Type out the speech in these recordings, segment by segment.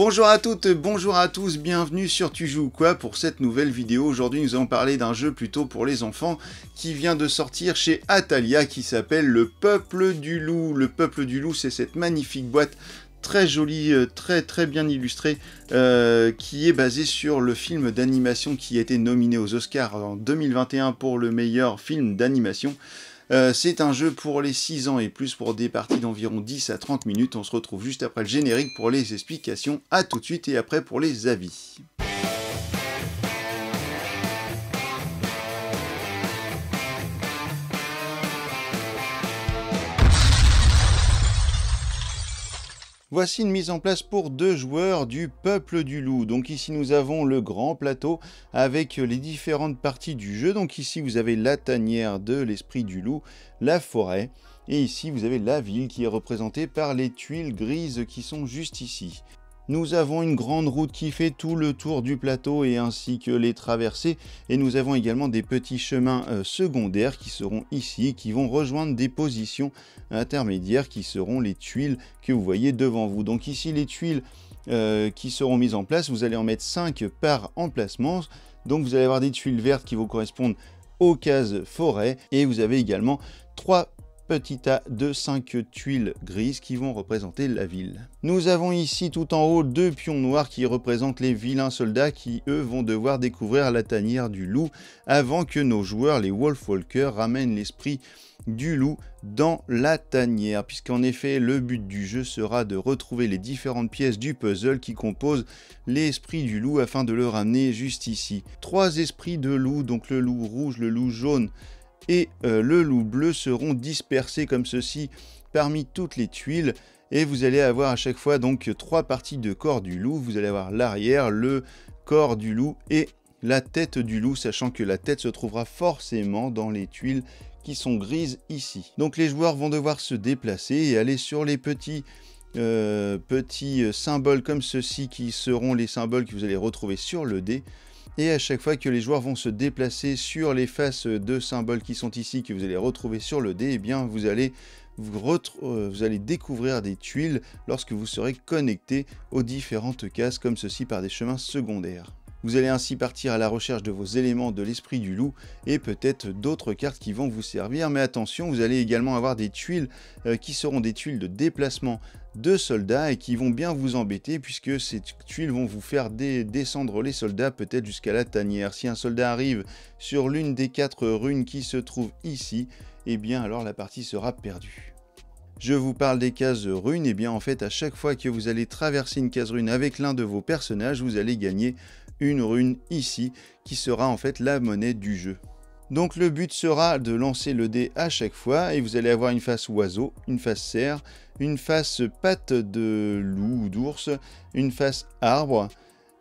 Bonjour à toutes, bonjour à tous, bienvenue sur Tu joues quoi pour cette nouvelle vidéo. Aujourd'hui nous allons parler d'un jeu plutôt pour les enfants qui vient de sortir chez Atalia qui s'appelle Le Peuple du Loup. Le Peuple du Loup, c'est cette magnifique boîte très jolie, très bien illustrée, qui est basée sur le film d'animation qui a été nominé aux Oscars en 2021 pour le meilleur film d'animation. C'est un jeu pour les 6 ans et plus pour des parties d'environ 10 à 30 minutes. On se retrouve juste après le générique pour les explications. A tout de suite et après pour les avis. Voici une mise en place pour 2 joueurs du Peuple du Loup. Donc ici nous avons le grand plateau avec les différentes parties du jeu. Donc ici vous avez la tanière de l'esprit du loup, la forêt. Et ici vous avez la ville qui est représentée par les tuiles grises qui sont juste ici. Nous avons une grande route qui fait tout le tour du plateau et ainsi que les traversées. Et nous avons également des petits chemins secondaires qui seront ici, qui vont rejoindre des positions intermédiaires qui seront les tuiles que vous voyez devant vous. Donc ici les tuiles qui seront mises en place, vous allez en mettre 5 par emplacement. Donc vous allez avoir des tuiles vertes qui vont correspondre aux cases forêt et vous avez également 3 petit tas de 5 tuiles grises qui vont représenter la ville. Nous avons ici tout en haut 2 pions noirs qui représentent les vilains soldats qui eux vont devoir découvrir la tanière du loup avant que nos joueurs, les Wolfwalkers, ramènent l'esprit du loup dans la tanière, puisqu'en effet le but du jeu sera de retrouver les différentes pièces du puzzle qui composent l'esprit du loup afin de le ramener juste ici. 3 esprits de loup, donc le loup rouge, le loup jaune et le loup bleu seront dispersés comme ceci parmi toutes les tuiles et vous allez avoir à chaque fois donc 3 parties de corps du loup. Vous allez avoir l'arrière, le corps du loup et la tête du loup, sachant que la tête se trouvera forcément dans les tuiles qui sont grises ici. Donc les joueurs vont devoir se déplacer et aller sur les petits symboles comme ceci qui seront les symboles que vous allez retrouver sur le dé. Et à chaque fois que les joueurs vont se déplacer sur les faces de symboles qui sont ici, que vous allez retrouver sur le dé, eh bien vous allez découvrir des tuiles lorsque vous serez connecté aux différentes cases comme ceci par des chemins secondaires. Vous allez ainsi partir à la recherche de vos éléments de l'esprit du loup et peut-être d'autres cartes qui vont vous servir. Mais attention, vous allez également avoir des tuiles qui seront des tuiles de déplacement de soldats et qui vont bien vous embêter puisque ces tuiles vont vous faire descendre les soldats peut-être jusqu'à la tanière. Si un soldat arrive sur l'une des 4 runes qui se trouvent ici, eh bien alors la partie sera perdue. Je vous parle des cases runes, et bien en fait à chaque fois que vous allez traverser une case rune avec l'un de vos personnages, vous allez gagner une rune ici qui sera en fait la monnaie du jeu. Donc le but sera de lancer le dé à chaque fois et vous allez avoir une face oiseau, une face cerf, une face patte de loup ou d'ours, une face arbre.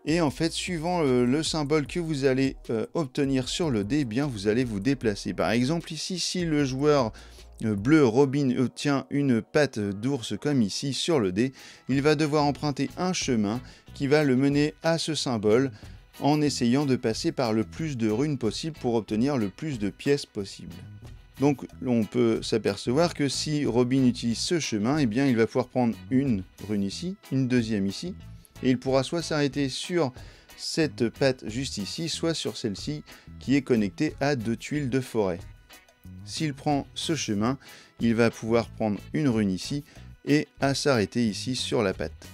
Et en fait, suivant le symbole que vous allez obtenir sur le dé, eh bien vous allez vous déplacer. Par exemple, ici, si le joueur bleu Robin obtient une patte d'ours comme ici sur le dé, il va devoir emprunter un chemin qui va le mener à ce symbole en essayant de passer par le plus de runes possible pour obtenir le plus de pièces possible. Donc on peut s'apercevoir que si Robin utilise ce chemin, eh bien il va pouvoir prendre une rune ici, une deuxième ici, et il pourra soit s'arrêter sur cette patte juste ici, soit sur celle-ci qui est connectée à 2 tuiles de forêt. S'il prend ce chemin, il va pouvoir prendre une rune ici et à s'arrêter ici sur la patte.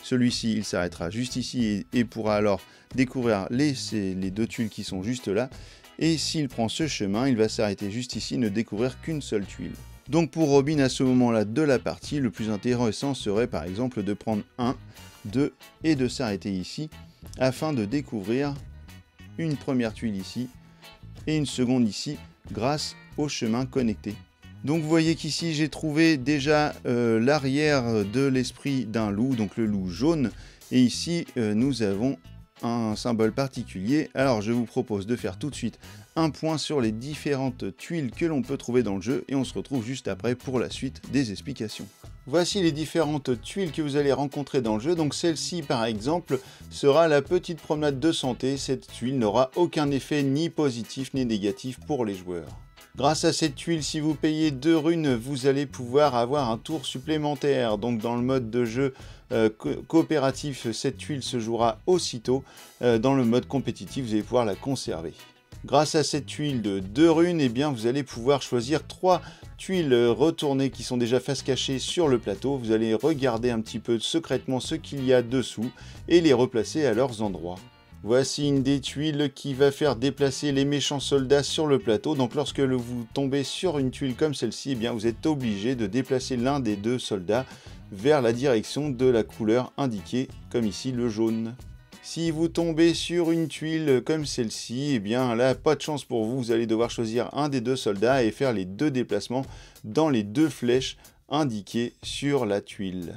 Celui-ci, il s'arrêtera juste ici et pourra alors découvrir les 2 tuiles qui sont juste là. Et s'il prend ce chemin, il va s'arrêter juste ici et ne découvrir qu'une seule tuile. Donc pour Robin, à ce moment-là de la partie, le plus intéressant serait par exemple de prendre 1, 2 et de s'arrêter ici afin de découvrir une première tuile ici et une seconde ici grâce au chemin connecté. Donc vous voyez qu'ici j'ai trouvé déjà l'arrière de l'esprit d'un loup, donc le loup jaune, et ici nous avons un symbole particulier. Alors je vous propose de faire tout de suite un point sur les différentes tuiles que l'on peut trouver dans le jeu et on se retrouve juste après pour la suite des explications. Voici les différentes tuiles que vous allez rencontrer dans le jeu. Donc celle-ci par exemple sera la petite promenade de santé. Cette tuile n'aura aucun effet ni positif ni négatif pour les joueurs. Grâce à cette tuile, si vous payez 2 runes, vous allez pouvoir avoir un tour supplémentaire. Donc dans le mode de jeu coopératif, cette tuile se jouera aussitôt. Dans le mode compétitif, vous allez pouvoir la conserver. Grâce à cette tuile de 2 runes, eh bien, vous allez pouvoir choisir 3 tuiles retournées qui sont déjà face cachée sur le plateau. Vous allez regarder un petit peu secrètement ce qu'il y a dessous et les replacer à leurs endroits. Voici une des tuiles qui va faire déplacer les méchants soldats sur le plateau. Donc lorsque vous tombez sur une tuile comme celle-ci, eh bien, vous êtes obligé de déplacer l'un des 2 soldats vers la direction de la couleur indiquée, comme ici le jaune. Si vous tombez sur une tuile comme celle-ci, eh bien là, pas de chance pour vous, vous allez devoir choisir un des 2 soldats et faire les 2 déplacements dans les 2 flèches indiquées sur la tuile.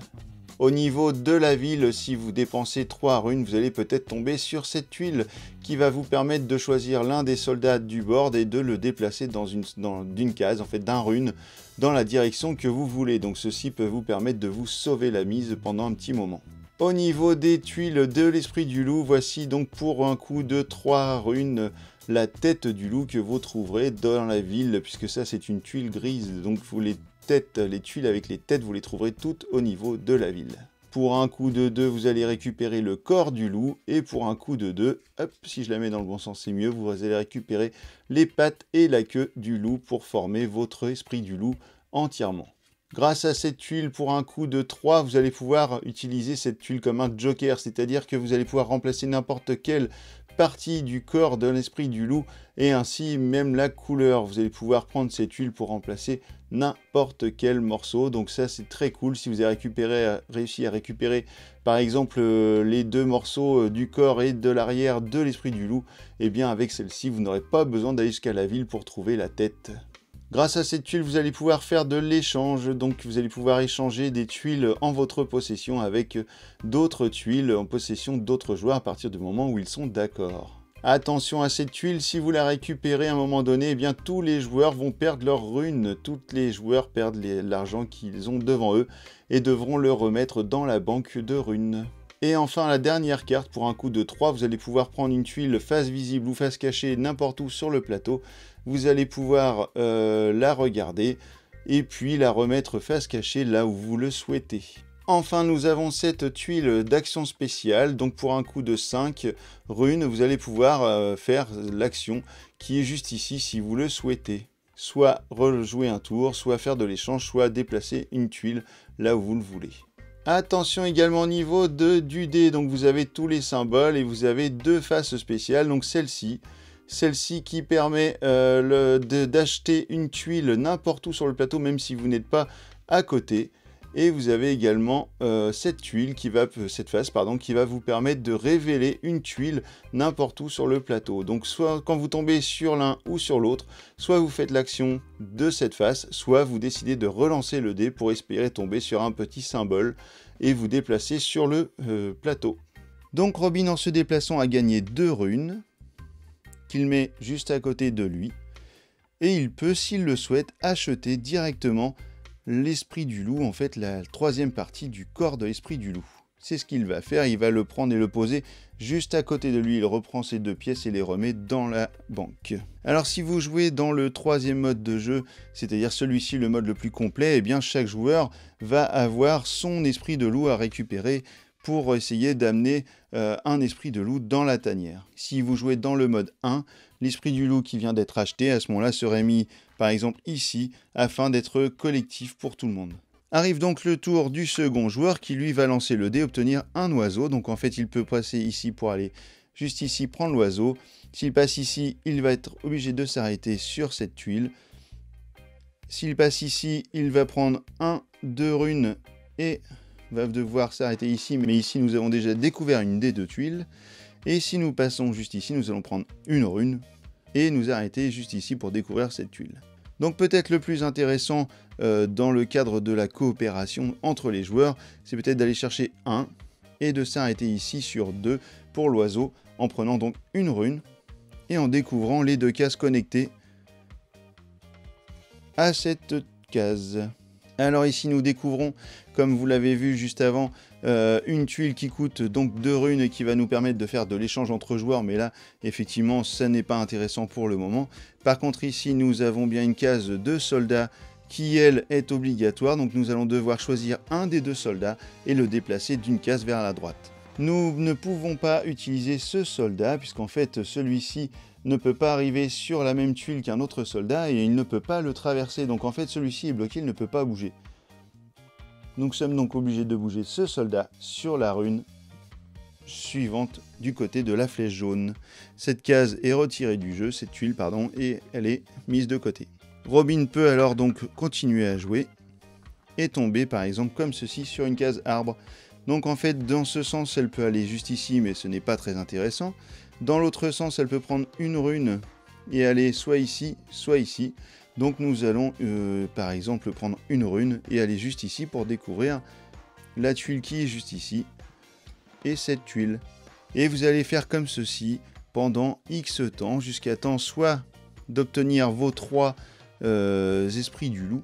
Au niveau de la ville, si vous dépensez 3 runes, vous allez peut-être tomber sur cette tuile qui va vous permettre de choisir l'un des soldats du board et de le déplacer d'une case, en fait d'un rune, dans la direction que vous voulez. Donc ceci peut vous permettre de vous sauver la mise pendant un petit moment. Au niveau des tuiles de l'esprit du loup, voici donc pour un coup de 3 runes la tête du loup que vous trouverez dans la ville, puisque ça c'est une tuile grise, donc les tuiles avec les têtes, vous les trouverez toutes au niveau de la ville. Pour un coup de 2, vous allez récupérer le corps du loup, et pour un coup de 2, hop, si je la mets dans le bon sens c'est mieux, vous allez récupérer les pattes et la queue du loup pour former votre esprit du loup entièrement. Grâce à cette tuile, pour un coup de 3, vous allez pouvoir utiliser cette tuile comme un joker, c'est-à-dire que vous allez pouvoir remplacer n'importe quelle partie du corps de l'esprit du loup, et ainsi même la couleur. Vous allez pouvoir prendre cette tuile pour remplacer n'importe quel morceau, donc ça c'est très cool. Si vous avez réussi à récupérer par exemple les 2 morceaux du corps et de l'arrière de l'esprit du loup, et bien avec celle-ci, vous n'aurez pas besoin d'aller jusqu'à la ville pour trouver la tête. Grâce à cette tuile, vous allez pouvoir faire de l'échange, donc vous allez pouvoir échanger des tuiles en votre possession avec d'autres tuiles en possession d'autres joueurs à partir du moment où ils sont d'accord. Attention à cette tuile, si vous la récupérez à un moment donné, eh bien tous les joueurs vont perdre leurs runes, tous les joueurs perdent l'argent qu'ils ont devant eux et devront le remettre dans la banque de runes. Et enfin la dernière carte, pour un coup de 3, vous allez pouvoir prendre une tuile face visible ou face cachée n'importe où sur le plateau. Vous allez pouvoir la regarder et puis la remettre face cachée là où vous le souhaitez. Enfin, nous avons cette tuile d'action spéciale, donc pour un coup de 5 runes, vous allez pouvoir faire l'action qui est juste ici si vous le souhaitez. Soit rejouer un tour, soit faire de l'échange, soit déplacer une tuile là où vous le voulez. Attention également au niveau du dé, donc vous avez tous les symboles et vous avez 2 faces spéciales, donc celle-ci qui permet d'acheter une tuile n'importe où sur le plateau, même si vous n'êtes pas à côté. Et vous avez également cette face qui va vous permettre de révéler une tuile n'importe où sur le plateau. Donc soit quand vous tombez sur l'un ou sur l'autre, soit vous faites l'action de cette face, soit vous décidez de relancer le dé pour espérer tomber sur un petit symbole et vous déplacer sur le plateau. Donc Robin, en se déplaçant, a gagné 2 runes qu'il met juste à côté de lui. Et il peut, s'il le souhaite, acheter directement l'esprit du loup, en fait la 3e partie du corps de l'esprit du loup. C'est ce qu'il va faire, il va le prendre et le poser juste à côté de lui. Il reprend ces 2 pièces et les remet dans la banque. Alors si vous jouez dans le 3e mode de jeu, c'est-à-dire celui-ci, le mode le plus complet, eh bien chaque joueur va avoir son esprit de loup à récupérer pour essayer d'amener un esprit de loup dans la tanière. Si vous jouez dans le mode 1, l'esprit du loup qui vient d'être acheté, à ce moment-là, serait mis par exemple ici, afin d'être collectif pour tout le monde. Arrive donc le tour du second joueur qui lui va lancer le dé, obtenir un oiseau. Donc en fait, il peut passer ici pour aller juste ici prendre l'oiseau. S'il passe ici, il va être obligé de s'arrêter sur cette tuile. S'il passe ici, il va prendre 2 runes et va devoir s'arrêter ici. Mais ici, nous avons déjà découvert une des 2 tuiles. Et si nous passons juste ici, nous allons prendre une rune et nous arrêter juste ici pour découvrir cette tuile. Donc peut-être le plus intéressant dans le cadre de la coopération entre les joueurs, c'est peut-être d'aller chercher 1 et de s'arrêter ici sur 2 pour l'oiseau, en prenant donc une rune et en découvrant les 2 cases connectées à cette case. Alors ici nous découvrons, comme vous l'avez vu juste avant, une tuile qui coûte donc 2 runes et qui va nous permettre de faire de l'échange entre joueurs, mais là effectivement ça n'est pas intéressant pour le moment. Par contre ici nous avons bien une case de soldats qui elle est obligatoire, donc nous allons devoir choisir un des 2 soldats et le déplacer d'une case vers la droite. Nous ne pouvons pas utiliser ce soldat puisqu'en fait celui-ci ne peut pas arriver sur la même tuile qu'un autre soldat et il ne peut pas le traverser, donc en fait celui-ci est bloqué, il ne peut pas bouger. Nous sommes donc obligés de bouger ce soldat sur la rune suivante du côté de la flèche jaune. Cette case est retirée du jeu, cette tuile pardon, et elle est mise de côté. Robin peut alors donc continuer à jouer et tomber par exemple comme ceci sur une case arbre. Donc en fait dans ce sens elle peut aller juste ici mais ce n'est pas très intéressant. Dans l'autre sens elle peut prendre une rune et aller soit ici soit ici. Donc nous allons par exemple prendre une rune et aller juste ici pour découvrir la tuile qui est juste ici et cette tuile. Et vous allez faire comme ceci pendant X temps jusqu'à temps soit d'obtenir vos 3 esprits du loup,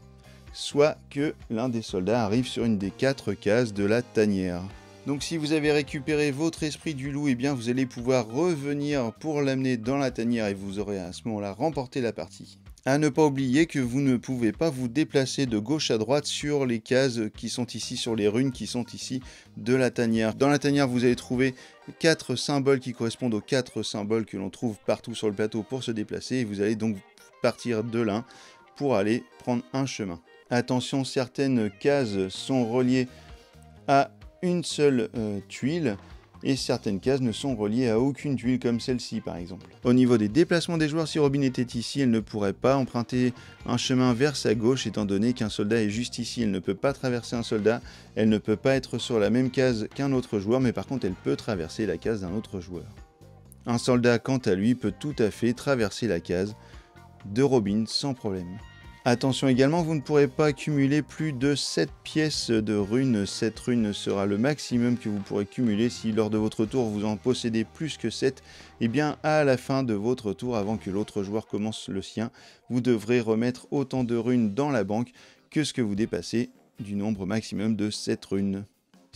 soit que l'un des soldats arrive sur une des 4 cases de la tanière. Donc si vous avez récupéré votre esprit du loup, eh bien vous allez pouvoir revenir pour l'amener dans la tanière et vous aurez à ce moment-là remporté la partie. À ne pas oublier que vous ne pouvez pas vous déplacer de gauche à droite sur les cases qui sont ici, sur les runes qui sont ici de la tanière. Dans la tanière, vous allez trouver 4 symboles qui correspondent aux 4 symboles que l'on trouve partout sur le plateau pour se déplacer. Et vous allez donc partir de l'un pour aller prendre un chemin. Attention, certaines cases sont reliées à une seule tuile et certaines cases ne sont reliées à aucune tuile comme celle-ci par exemple. Au niveau des déplacements des joueurs, si Robin était ici, elle ne pourrait pas emprunter un chemin vers sa gauche étant donné qu'un soldat est juste ici. Elle ne peut pas traverser un soldat, elle ne peut pas être sur la même case qu'un autre joueur, mais par contre elle peut traverser la case d'un autre joueur. Un soldat quant à lui peut tout à fait traverser la case de Robin sans problème. Attention également, vous ne pourrez pas cumuler plus de 7 pièces de runes. 7 runes sera le maximum que vous pourrez cumuler. Si lors de votre tour vous en possédez plus que 7, eh bien à la fin de votre tour, avant que l'autre joueur commence le sien, vous devrez remettre autant de runes dans la banque que ce que vous dépassez du nombre maximum de 7 runes.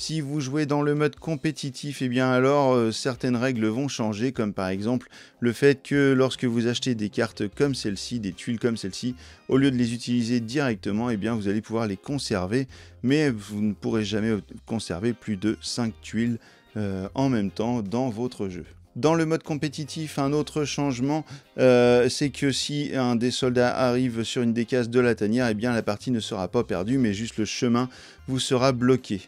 Si vous jouez dans le mode compétitif, eh bien alors certaines règles vont changer, comme par exemple le fait que lorsque vous achetez des cartes comme celle-ci, des tuiles comme celle-ci, au lieu de les utiliser directement, eh bien vous allez pouvoir les conserver, mais vous ne pourrez jamais conserver plus de 5 tuiles en même temps dans votre jeu. Dans le mode compétitif, un autre changement, c'est que si un des soldats arrive sur une des cases de la tanière, eh bien la partie ne sera pas perdue, mais juste le chemin vous sera bloqué.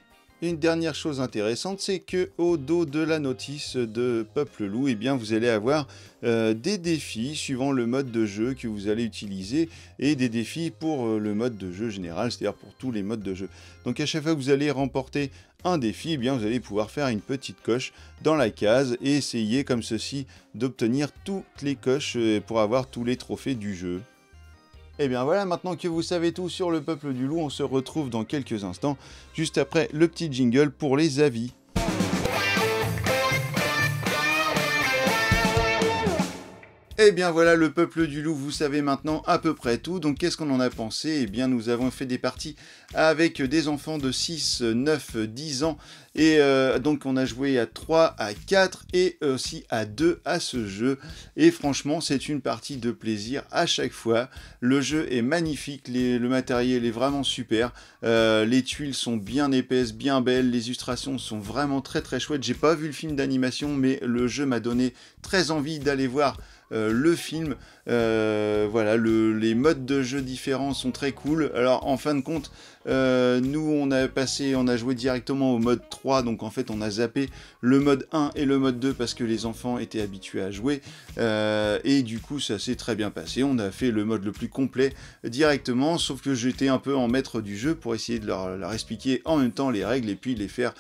Une dernière chose intéressante, c'est que au dos de la notice de Peuple Loup, eh bien, vous allez avoir des défis suivant le mode de jeu que vous allez utiliser et des défis pour le mode de jeu général, c'est-à-dire pour tous les modes de jeu. Donc à chaque fois que vous allez remporter un défi, eh bien, vous allez pouvoir faire une petite coche dans la case et essayer comme ceci d'obtenir toutes les coches pour avoir tous les trophées du jeu. Et bien voilà, maintenant que vous savez tout sur le Peuple du Loup, on se retrouve dans quelques instants, juste après le petit jingle pour les avis. Et bien voilà, le Peuple du Loup, vous savez maintenant à peu près tout. Donc qu'est-ce qu'on en a pensé? Eh bien nous avons fait des parties avec des enfants de 6, 9, 10 ans. Et donc on a joué à 3, à 4 et aussi à 2 à ce jeu. Et franchement, c'est une partie de plaisir à chaque fois. Le jeu est magnifique, le matériel est vraiment super. Les tuiles sont bien épaisses, bien belles. Les illustrations sont vraiment très très chouettes. J'ai pas vu le film d'animation, mais le jeu m'a donné très envie d'aller voir le film. Voilà, les modes de jeu différents sont très cool. Alors en fin de compte, nous on a joué directement au mode 3, donc en fait on a zappé le mode 1 et le mode 2 parce que les enfants étaient habitués à jouer, et du coup ça s'est très bien passé. On a fait le mode le plus complet directement, sauf que j'étais un peu en maître du jeu pour essayer de leur expliquer en même temps les règles et puis les faire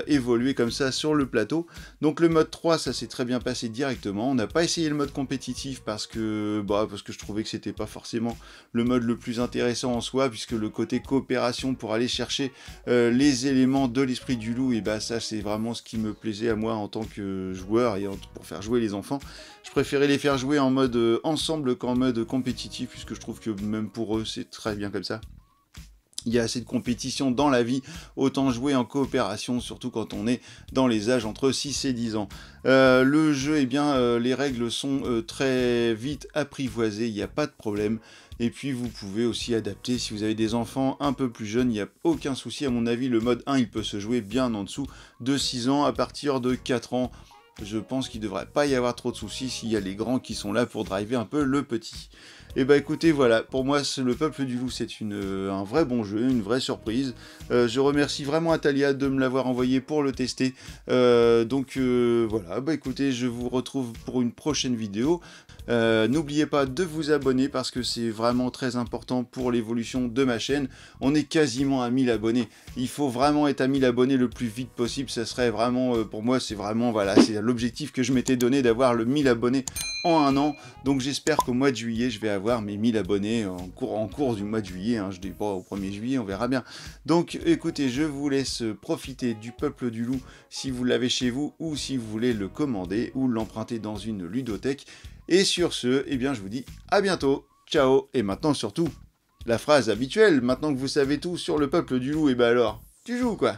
évoluer comme ça sur le plateau. Donc le mode 3 ça s'est très bien passé directement. On n'a pas essayé le mode compétitif parce que je trouvais que c'était pas forcément le mode le plus intéressant en soi, puisque le côté coopération pour aller chercher les éléments de l'esprit du loup, et ça c'est vraiment ce qui me plaisait à moi en tant que joueur et pour faire jouer les enfants. Je préférais les faire jouer en mode ensemble qu'en mode compétitif, puisque je trouve que même pour eux c'est très bien comme ça. Il y a assez de compétition dans la vie, autant jouer en coopération, surtout quand on est dans les âges entre 6 et 10 ans. Le jeu, eh bien, les règles sont très vite apprivoisées, il n'y a pas de problème. Et puis vous pouvez aussi adapter si vous avez des enfants un peu plus jeunes, il n'y a aucun souci. À mon avis, le mode 1, il peut se jouer bien en dessous de 6 ans, à partir de 4 ans. Je pense qu'il ne devrait pas y avoir trop de soucis s'il y a les grands qui sont là pour driver un peu le petit. Et bah écoutez, voilà, pour moi, le Peuple du Loup, c'est un vrai bon jeu, une vraie surprise. Je remercie vraiment Atalia de me l'avoir envoyé pour le tester. Voilà, bah écoutez, je vous retrouve pour une prochaine vidéo. N'oubliez pas de vous abonner parce que c'est vraiment très important pour l'évolution de ma chaîne. On est quasiment à 1000 abonnés. Il faut vraiment être à 1000 abonnés le plus vite possible. Ça serait vraiment, pour moi, c'est vraiment, voilà, c'est l'objectif que je m'étais donné d'avoir le 1000 abonnés en un an. Donc j'espère qu'au mois de juillet, je vais avoir mes 1000 abonnés en cours du mois de juillet. Hein. Je ne dis pas au 1er juillet, on verra bien. Donc écoutez, je vous laisse profiter du Peuple du Loup si vous l'avez chez vous ou si vous voulez le commander ou l'emprunter dans une ludothèque. Et sur ce, eh bien, je vous dis à bientôt. Ciao. Et maintenant, surtout, la phrase habituelle, maintenant que vous savez tout sur le Peuple du Loup, et ben alors, tu joues quoi?